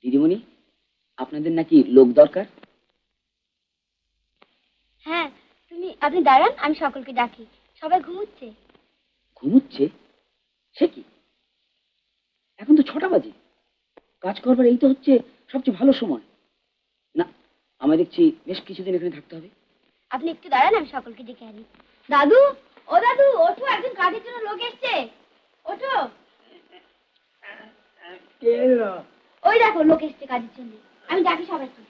দিদিমণি, আপনাদের নাকি লোক দরকার? হ্যাঁ, আপনি দাঁড়ান, আমি সকলকে ডাকি। সবাই ঘুমুচ্ছে। ঘুমুচ্ছে? সে কি, এখন তো 6টা বাজে। কাজ করবার এই তো হচ্ছে সবচেয়ে ভালো সময়। না, আমায় দেখছি বেশ কিছুদিন এখানে থাকতে হবে। আপনি একটু দাঁড়ান, আমি সকলকে ডেকে আনি। দাদু, ও দাদু, ওঠো, একজন কাজের জন্য লোক এসছে। ওঠো। ওই দেখো, লোক এসছে কাজের জন্য। আমি ডাকি সবাইকে।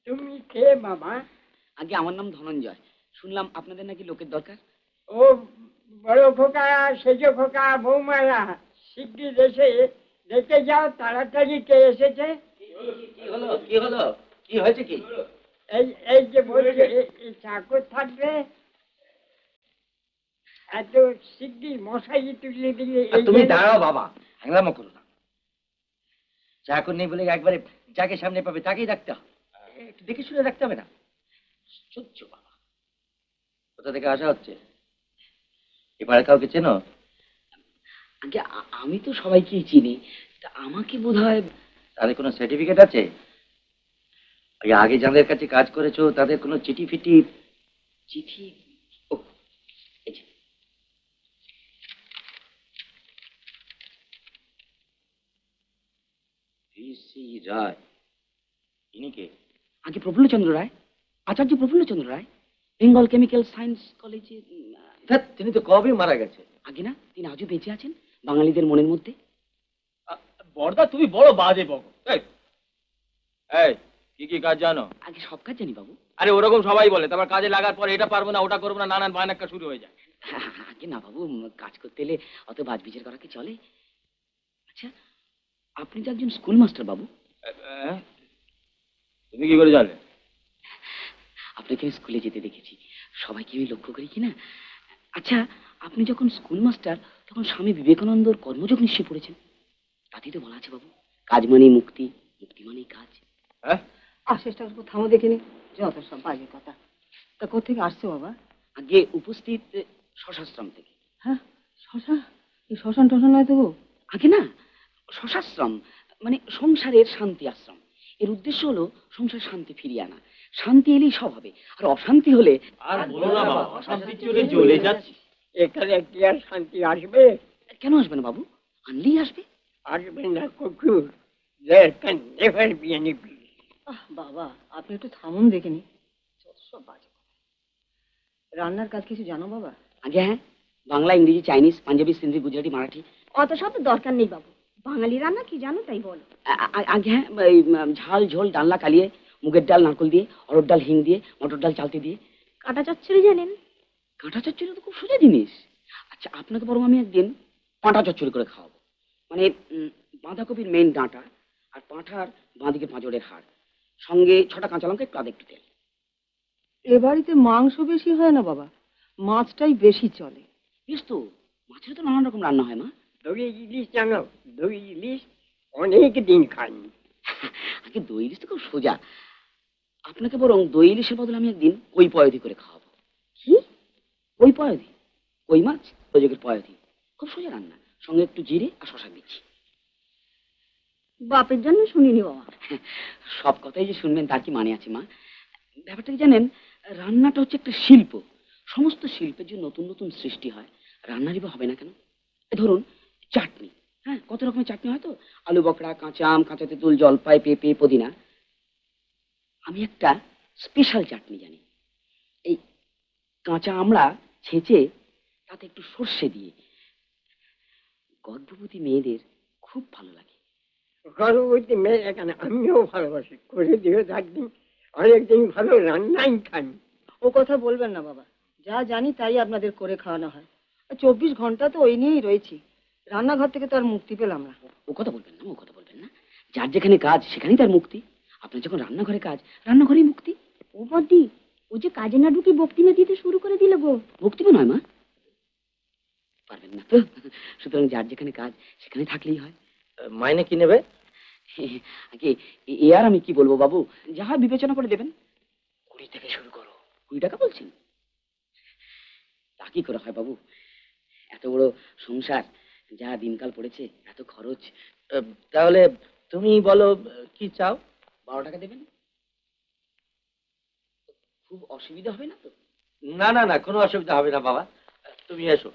তুমি কে বাবা? আগে আমার নাম ধনঞ্জয়। শুনলাম আপনাদের নাকি লোকের দরকার। ও বড় খোকা, সেজ খোকা, বৌমারা শিগগির এসে দেখে যাও তাড়াতাড়ি কে এসেছে। কি হলো, কি হয়েছে কি? এই এই যে বলছে এই চাকর থাকবে, এত শিগগির মশাই তুলে দিলে। তুমি দাঁড়াও বাবা, হ্যাংলামো করো না। চাকর নেই বলে একবারে যাকে সামনে পাবে তাকেই রাখতে হবে, একটু দেখে শুনে রাখতে হবে না? সহ্য বাবা। কোথা থেকে আসা হচ্ছে? এবারে কাউকে চেনো? আগে আমি তো সবাইকেই চিনি, তা আমাকে বোধহয়। তাদের কোনো সার্টিফিকেট আছে? আগে আগে যাদের কাছে কাজ করেছো তাদের কোনো চিঠি ফিটি? চিঠি? ও, এই যে। ভিসি রায়, ইনি কে? আগে প্রফুল্লচন্দ্র রায়, আচার্য প্রফুল্লচন্দ্র রায়, বেঙ্গল কেমিক্যাল সায়েন্স কলেজে। ধ্যাৎ, তিনি তো কবে মারা গেছে। আগে না, তিনি আজও বেঁচে আছেন বাঙালিদের মনের মধ্যে। বড়দা তুমি বড় বাজে বকো। এই কি কি কাজ জানো? আগে সব কাজ জানি বাবু। আরে ওরকম সবাই বলে, তারপর কাজে লাগার পর এটা পারবো না ওটা করবো না, নানান বায়নাক্কা শুরু হয়ে যায়। আগে না বাবু, কাজ করতে এলে অত বাজবিচার করা কি চলে? আচ্ছা, আপনি তো একজন স্কুল মাস্টার বাবু। তুমি কি করে জানলে? আপনাকে আমি স্কুলে যেতে দেখেছি, সবাইকে আমি লক্ষ্য করি কিনা। আচ্ছা, আপনি যখন স্কুল মাস্টার তখন স্বামী বিবেকানন্দর কর্মযোগ নিশ্চয়ই পড়েছেন। তাতেই তো বলা আছে বাবু, কাজ মানেই মুক্তি, মুক্তি মানেই কাজ। হ্যাঁ, আশেষটা থামো দেখিনি, যত সব বাজে কথা। তা কোথেকে আসছে বাবা? আগে উপস্থিত শশাশ্রম থেকে। হ্যাঁ, শশা? এই শ্মশান টশান নয় তো গো? আগে না, শশাশ্রম মানে সংসারের শান্তি আশ্রম। এর উদ্দেশ্য হলো সংসার শান্তি ফিরিয়ে আনা। শান্তি এলেই সব হবে, আর অশান্তি হলে। আর বলো না বাবা, অশান্তির চলে জ্বলে যাচ্ছি। এখানে কি আর শান্তি আসবে? কেন আসবে না বাবু? আনলেই আসবে। আসবে না কুকুর। There can never be any peace. বাবা, আপনি একটু থামুন দেখিনি, যত সব বাজে কথা। রান্নার কাজ কিছু জানো বাবা? আগে হ্যাঁ, বাংলা, ইংরেজি, চাইনিজ, পাঞ্জাবি, সিন্ধি, গুজরাটি, মারাঠি। অত সব দরকার নেই বাবু। বাঙালি রান্না কি জানো তাই বলো। আগে হ্যাঁ, এই ঝাল ঝোল ডালনা কালিয়ে, মুগের ডাল নারকল দিয়ে, অরড় ডাল হিং দিয়ে, মটর ডাল চালতে দিয়ে। কাটা চচ্চড়ি জানেন? কাঁটা চচ্চড়ি তো খুব সোজা জিনিস। আচ্ছা, আপনাকে বরং আমি একদিন পাঁটা চচ্চড়ি করে খাওয়াবো। মানে বাঁধাকপির মেইন ডাঁটা, আর পাঁঠার বাঁদিকে পাঁজরের হাড়, সঙ্গে 6টা কাঁচা লঙ্কা, একটু আদা, একটু তেল। এ বাড়িতে মাংস বেশি হয় না বাবা, মাছটাই বেশি চলে। বেশ তো, মাছের তো নানান রকম রান্না হয় মা। দই ইলিশ জানো? দই ইলিশ অনেক দিন খাইনি। আগে দই ইলিশ তো খুব সোজা। আপনাকে বরং দই ইলিশের বদলে আমি একদিন কই পয়দি করে খাওয়াবো। কি? কই পয়দি? কই মাছ, প্রযোগের পয়দি, খুব সোজা রান্না, সঙ্গে একটু জিরে আর শশা দিচ্ছি। বাপের জন্য শুনিনি বাবা। সব কথাই যে শুনবেন তার কি মানে আছে মা? ব্যাপারটা কি জানেন, রান্নাটা হচ্ছে একটা শিল্প। সমস্ত শিল্পের যে নতুন নতুন সৃষ্টি হয়, রান্নারই বা হবে না কেন? ধরুন চাটনি, হ্যাঁ, কত রকমের চাটনি হয় তো, আলু বকড়া, কাঁচা আম, কাঁচা তেঁতুল, জলপাই, পেঁপে, পুদিনা। আমি একটা স্পেশাল চাটনি জানি। এই কাঁচা আমড়া ছেঁচে তাতে একটু সর্ষে দিয়ে, গর্ভবতী মেয়েদের খুব ভালো লাগে। গর্ভবতী মেয়ে এখানে আমিও ভালোবাসি, করে দিও একদিন, অনেকদিন ভালো রান্নাই খাই। ও কথা বলবেন না বাবা, যা জানি তাই আপনাদের করে খাওয়ানো হয়। আর 24 ঘন্টা তো ওই নিয়েই রয়েছি, রান্নাঘর থেকে তো আর মুক্তি পেলাম না। ও কথা বলবেন না, ও কথা বলবেন না। যার যেখানে কাজ সেখানেই তার মুক্তি। আপনার যখন রান্নাঘরে কাজ, রান্নাঘরেই মুক্তি। ও বদি, ও যে কাজে না ঢুকে বক্তিনা দিতে শুরু করে দিল গো। মুক্তি নয় মা, পারবেন না তো। সুতরাং যার যেখানে কাজ সেখানে থাকলেই হয়। মাইনে কি নেবে? আগে এ আর আমি কি বলবো বাবু, যাহা বিবেচনা করে দেবেন। 20 থেকে শুরু করো। 20 টাকা বলছেন? তা কি করে হয় বাবু, এত বড় সংসার, যা দিনকাল পড়েছে, এত খরচ। তাহলে তুমি বলো কি চাও? 12 টাকা দেবেন? খুব অসুবিধা হবে না তো? না না না, কোনো অসুবিধা হবে না বাবা। তুমি এসো,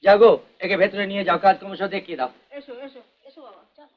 যাগো, একে ভেতরে নিয়ে যাও, কাজকর্ম সব দেখিয়ে দাও। এসো এসো এসো বাবা, চল।